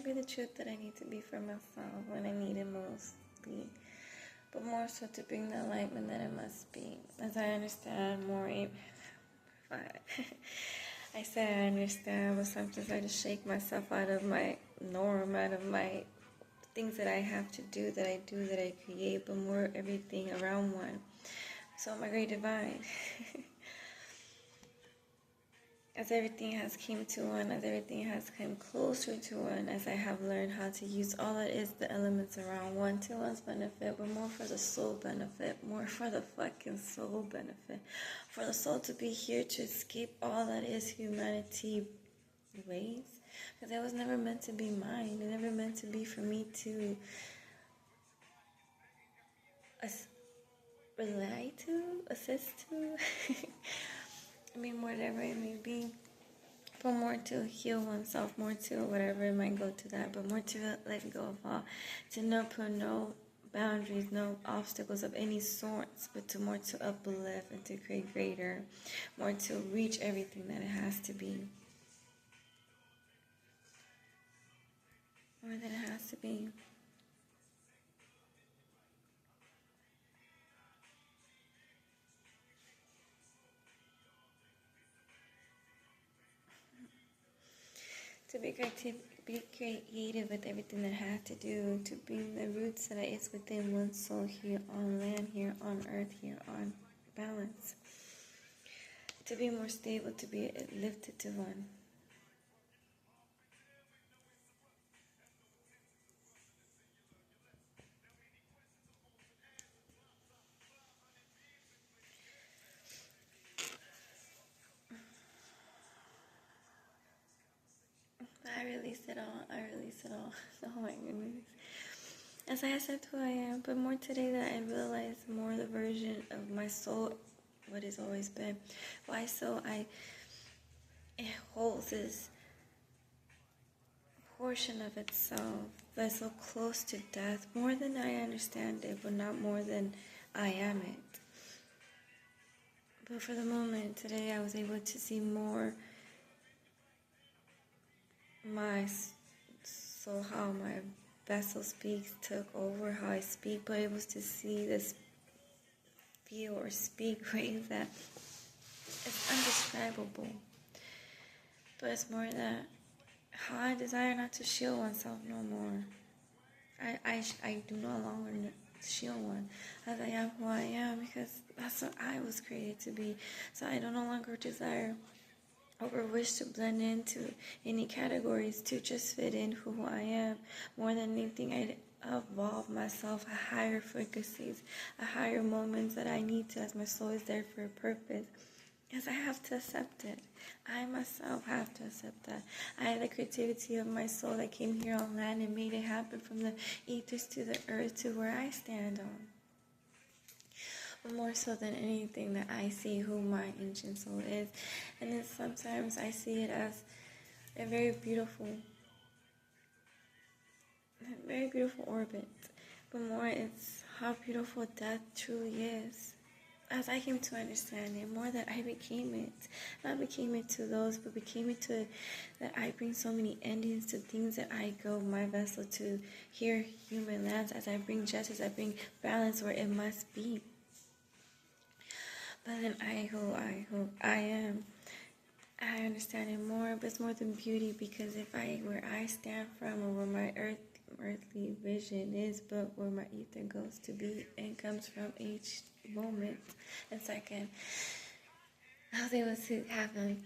be the truth that I need to be for myself when I need it mostly, but more so to bring the enlightenment that it must be. As I understand more, I say I understand, but sometimes I just shake myself out of my norm, out of my things that I have to do, that I do, that I create, but more everything around one. So my great divine, as everything has came to one, as everything has come closer to one, as I have learned how to use all that is the elements around one to one's benefit, but more for the soul benefit, more for the fucking soul benefit, for the soul to be here to escape all that is humanity ways, because it was never meant to be mine. It never meant to be for me to rely to, assist to. I mean, whatever it may be. But more to heal oneself, more to whatever it might go to that, but more to let go of all, to not put no boundaries, no obstacles of any sorts, but to more to uplift and to create greater, more to reach everything that it has to be, more than it has to be. To be creative with everything that I have to do, to bring the roots that is within one's soul here on land, here on earth, here on balance. To be more stable, to be lifted to one. I release it all. I release it all. Oh my goodness. As I accept who I am, but more today that I realize more the version of my soul, what has always been. Why so it holds this portion of itself that's so close to death, more than I understand it, but not more than I am it. But for the moment today, I was able to see more my soul, how my vessel speaks, took over how I speak, but it was to see this feel or speak ways that it's indescribable. But it's more that how I desire not to shield oneself no more. I do no longer shield one, as I am who I am, because that's what I was created to be. So I no longer desire or wish to blend into any categories, to just fit in who I am. More than anything, I evolve myself at higher frequencies, at higher moments that I need to, as my soul is there for a purpose. Yes, I have to accept it. I myself have to accept that. I have the creativity of my soul that came here on land and made it happen, from the ethers to the earth to where I stand on. But more so than anything, that I see who my ancient soul is. And then sometimes I see it as a very beautiful orbit. But more, it's how beautiful death truly is. As I came to understand it, more that I became it. Not became it to those, but became it to that I bring so many endings to things that I go, my vessel, to here human lands. As I bring justice, I bring balance where it must be. But then who I am, I understand it more, but it's more than beauty, because where I stand from, or where my earthly vision is, but where my ether goes to be and comes from each moment and second, I was able to happen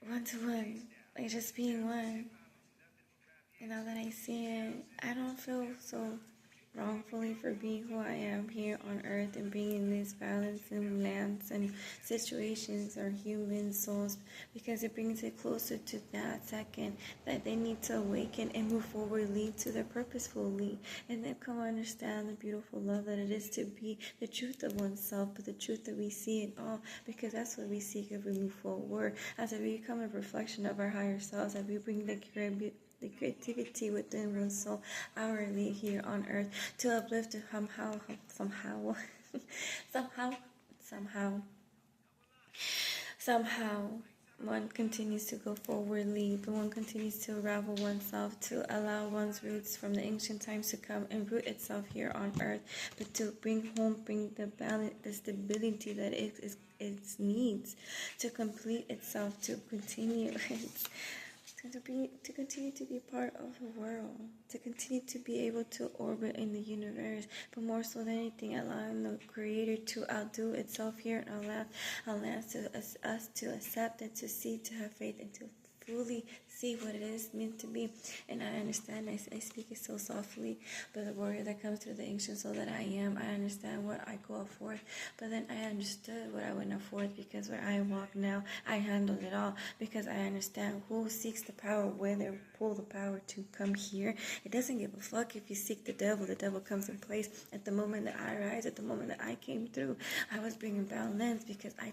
one to one, like just being one. And now that I see it, I don't feel so wrongfully for being who I am here on earth and bringing this balance in lands and situations or human souls, because it brings it closer to that second that they need to awaken and move forward, lead to their purposeful lead, and then come understand the beautiful love that it is to be the truth of oneself, but the truth that we see in all, because that's what we seek if we move forward, as we become a reflection of our higher selves, as we bring the creativity within one's soul hourly here on earth, to uplift somehow one continues to go forwardly, but one continues to unravel oneself, to allow one's roots from the ancient times to come and root itself here on earth, but to bring home, bring the balance, the stability that it needs to complete itself, to continue to continue to be part of the world, to continue to be able to orbit in the universe, but more so than anything, allowing the Creator to outdo itself here and allow us to accept and to see, to have faith, and to fully see what it is meant to be. And I understand, I speak it so softly, but the warrior that comes through the ancient soul that I am, I understand what I go forth, but then I understood what I went forth, because where I walk now, I handle it all, because I understand who seeks the power, where they pull the power to come here. It doesn't give a fuck if you seek the devil comes in place. At the moment that I rise, at the moment that I came through, I was bringing balance, because I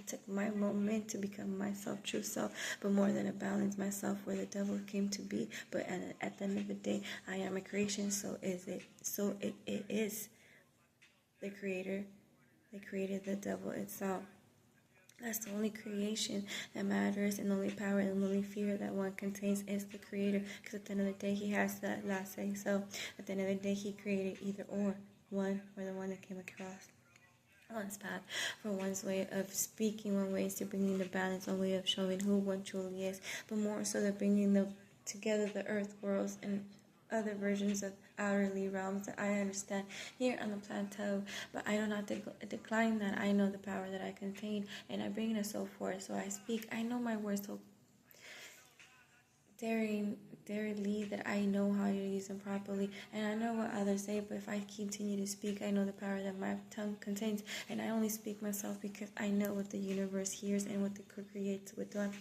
took my moment to become myself, true self, but more than a balance myself where the devil came to be. But at the end of the day, I am a creation, so it is the Creator that created the devil itself. That's the only creation that matters, and the only power and the only fear that one contains is the Creator, because at the end of the day, He has that last say. So at the end of the day, He created either or, one or the one that came across one's path, for one's way of speaking, one way is to bringing the balance, one way of showing who one truly is, but more so than bringing together the earth worlds and other versions of outerly realms that I understand here on the plateau, but I do not decline that. I know the power that I contain, and I bring it so forth. So I speak. I know my words so daringly that I know how to use them properly, and I know what others say, but if I continue to speak, I know the power that my tongue contains, and I only speak myself because I know what the universe hears and what the creates with them,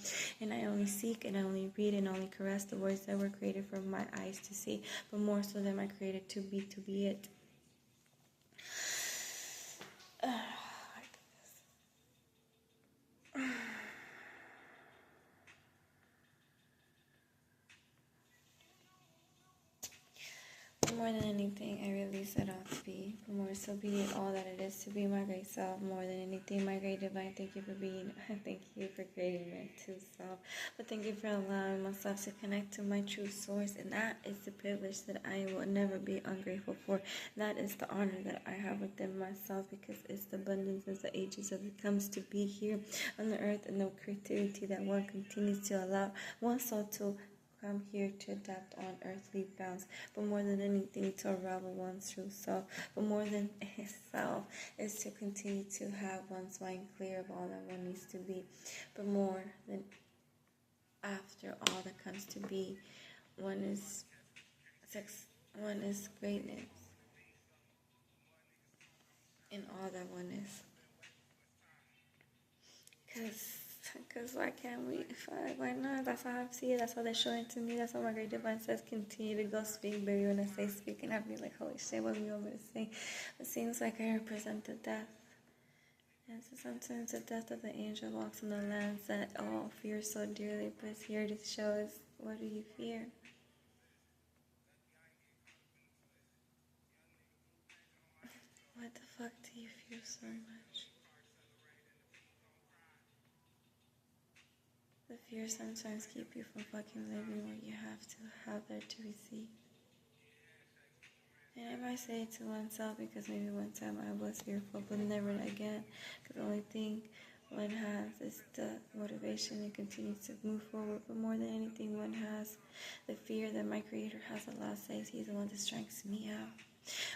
and I only seek and I only read and only caress the words that were created for my eyes to see, but more so than my Creator to be it. More than anything, I really set out to be. More so be it all that it is to be my great self. More than anything, my great divine, thank you for being. Thank you for creating my true self. But thank you for allowing myself to connect to my true source. And that is the privilege that I will never be ungrateful for. That is the honor that I have within myself, because it's the abundance of the ages of it comes to be here on the earth, and the creativity that one continues to allow one soul to come here to adapt on earthly bounds, but more than anything to unravel one's true self, but more than itself is to continue to have one's mind clear of all that one needs to be, but more than after all that comes to be, one is greatness in all that one is. Because why can't we? Why not? That's how I see it. That's how they're showing to me. That's how my great divine says, continue to go speak, baby. When I say speak, and I'd be like, holy shit, what do you want me to say? It seems like I represent the death. And so sometimes the death of the angel walks in the lands that all fear so dearly, but it's here to show us, what do you fear? What the fuck do you fear so much? The fear sometimes keep you from fucking living what you have to have there to receive. And I might say it to oneself, because maybe one time I was fearful, but never again. Because the only thing one has is the motivation and continues to move forward. But more than anything, one has the fear that my Creator has a lot says. He's the one that strikes me out.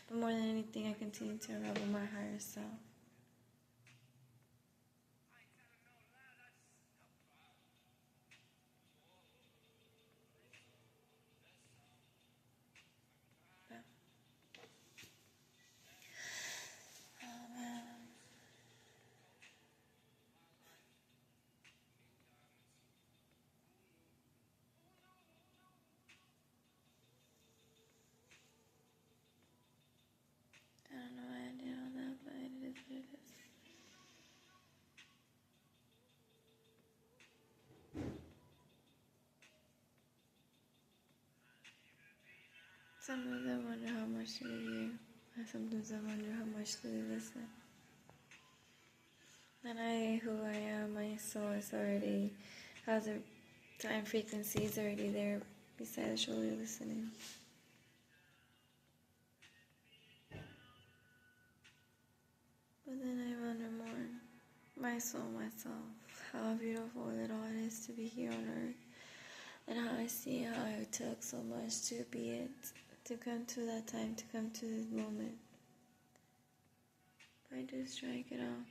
But more than anything, I continue to unravel my higher self. I don't know why I did all that, but it is what it is. Sometimes I wonder how much do they hear. And sometimes I wonder how much do they listen. And who I am, so it's already has a time frequency is already there beside the shoulder listening. But then I wonder more, my soul, myself, how beautiful it all is to be here on earth, and how I see how it took so much to be it, to come to that time, to come to this moment. But I just strike it off.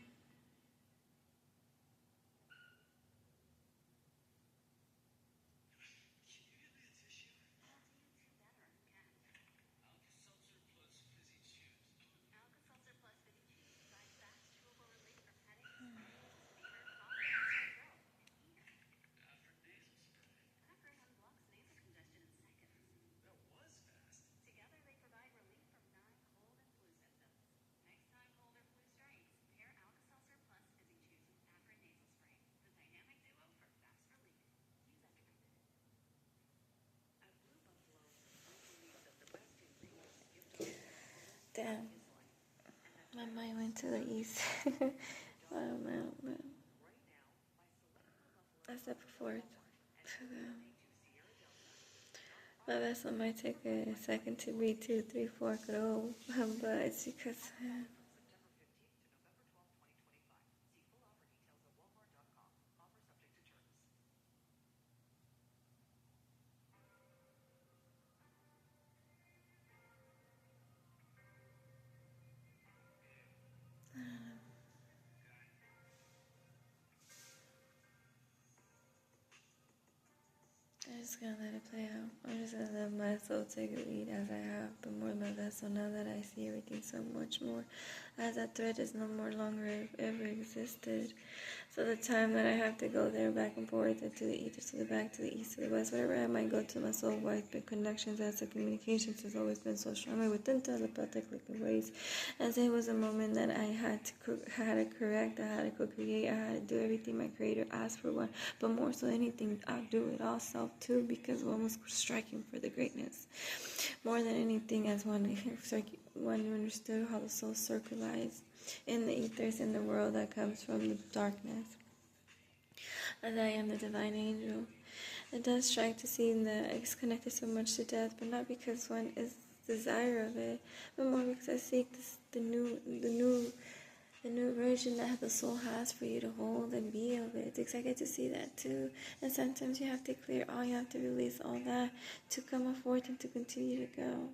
Damn, my mind went to the east. Oh man. I stepped forth. My vessel might take a second to read 2, 3, 4 crore, but it's because I'm just gonna let it play out. I'm just gonna let my soul take a lead as I have, but more my vessel now that I see everything so much more, as that thread is no more longer ever existed. So the time that I have to go there back and forth to the east, to the back, to the east, to the west, wherever I might go to my soul, wise been connections as the communications has always been so strongly within telepathically ways. As it was a moment that I had to correct, I had to co-create, I had to do everything my creator asked for one, but more so anything, I'll do it all self too, because one was striking for the greatness. More than anything, as one understood how the soul circulates in the ethers in the world that comes from the darkness. As I am the divine angel. It does strike to see that it's connected so much to death, but not because one is desire of it, but more because I seek the new version that the soul has for you to hold and be of it. Because I get to see that too. And sometimes you have to clear all, you have to release all that to come forth and to continue to go.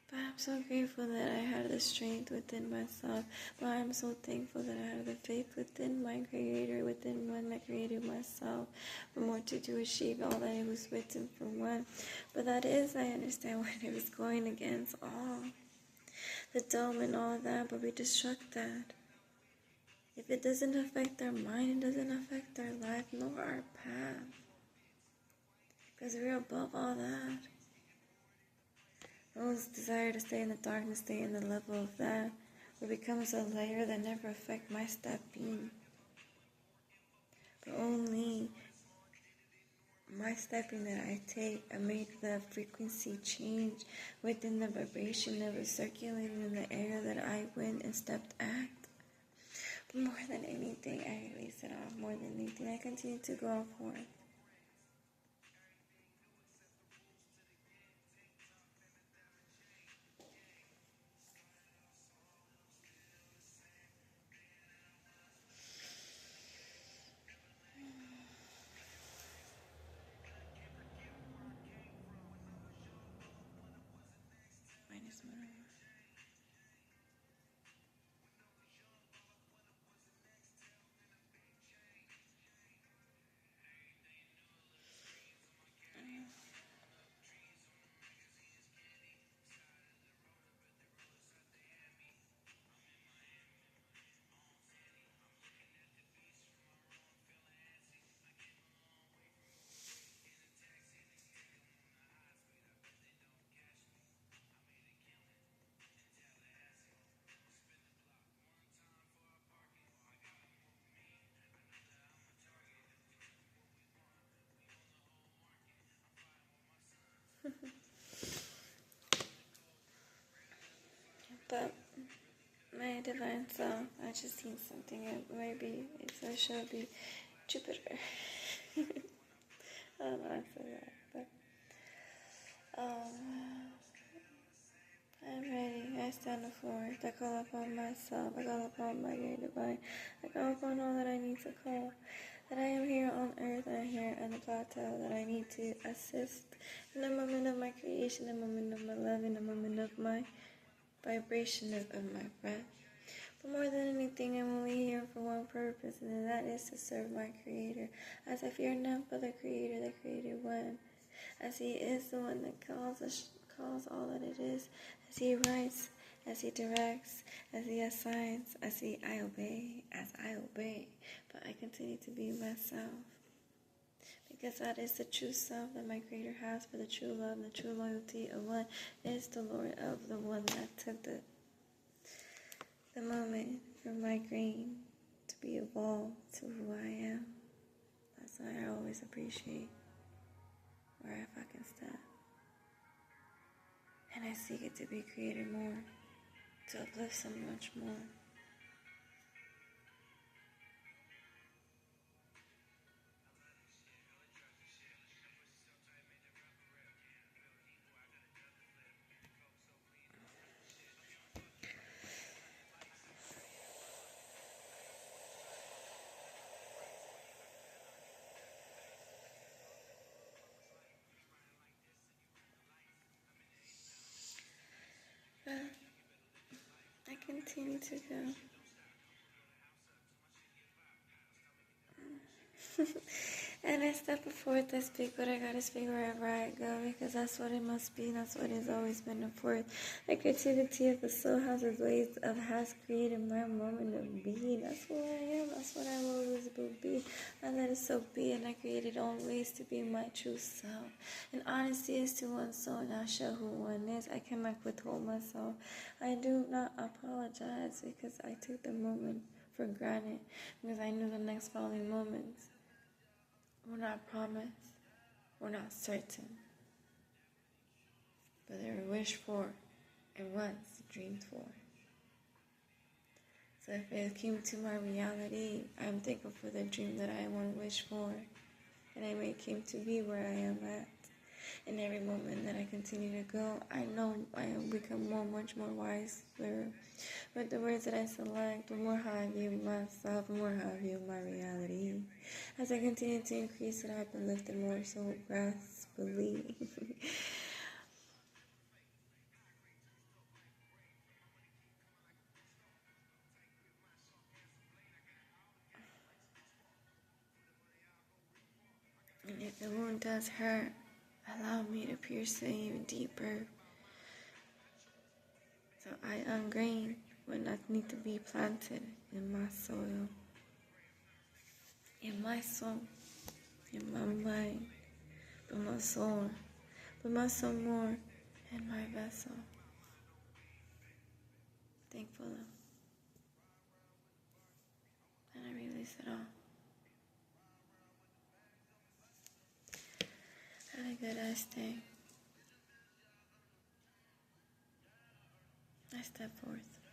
But I'm so grateful that I had the strength within myself. But I'm so thankful that I have the faith within my creator, within one that created myself, for more to achieve all that it was written for one. But that is, I understand when it was going against all. The dome and all that, but we destruct that. If it doesn't affect our mind, it doesn't affect our life, nor our path. Because we're above all that. Those desire to stay in the darkness, stay in the level of that, it becomes a layer that never affect my stepping. But only my stepping that I take, I make the frequency change within the vibration that was circulating in the air that I went and stepped at. But more than anything, I release it off. More than anything, I continue to go forth. Minus one. But my divine self. I just seen something. It might be, it should be Jupiter. I don't know why I said that, but I'm ready. I stand forth. I call upon myself. I call upon my great divine. I call upon all that I need to call. That I am here on earth, I am here on the plateau, that I need to assist in the moment of my creation, in the moment of my love, in the moment of my vibration of my breath. But more than anything, I'm only here for one purpose, and that is to serve my Creator. As I fear none but the Creator, the Created One. As He is the one that calls all that it is. As He writes, as He directs, as He assigns, as I obey. But I continue to be myself. Because that is the true self that my Creator has, for the true love, the true loyalty of one is the Lord of the one that took the moment for my green to be evolved to who I am. That's why I always appreciate where I fucking stand. And I seek it to be created more, to uplift so much more. But I continue to go. And I step forth, I speak what I gotta speak wherever I go, because that's what it must be, that's what it's always been forth. The creativity of the soul has created my moment of being. That's who I am, that's what I always will be. I let it so be, and I created always to be my true self. And honesty is to one's soul, and I show who one is. I cannot withhold myself. I do not apologize, because I took the moment for granted, because I knew the next following moments we're not promised, we're not certain, but they were wished for and once dreamed for. So if it came to my reality, I'm thankful for the dream that I once wished for, and I may came to be where I am at. In every moment that I continue to go, I know I have become much more wiser with the words that I select, the more how I view myself, the more how I view my reality. As I continue to increase it, I've been lifted more so gracefully. And if the wound does hurt, allow me to pierce it even deeper. So I ungrain what not need to be planted in my soil, in my soul, in my mind, but my soul more in my vessel. Thankful, and I release it all. Have a good ass day. I step forth.